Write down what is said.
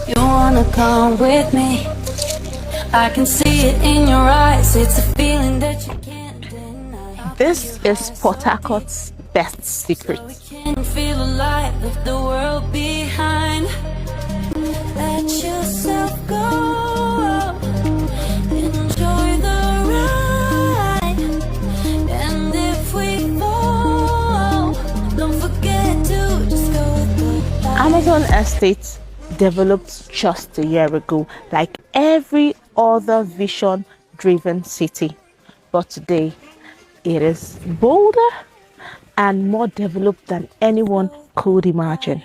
You wanna come with me? I can see it in your eyes. It's a feeling that you can't deny. This is Port Harcourt's best secret. So we can feel alive, leave the world behind. Let yourself go. Enjoy the ride. And if we fall, don't forget to just go with the vibe. Amazon Estate developed just a year ago, like every other vision-driven city. But today, it is bolder and more developed than anyone could imagine.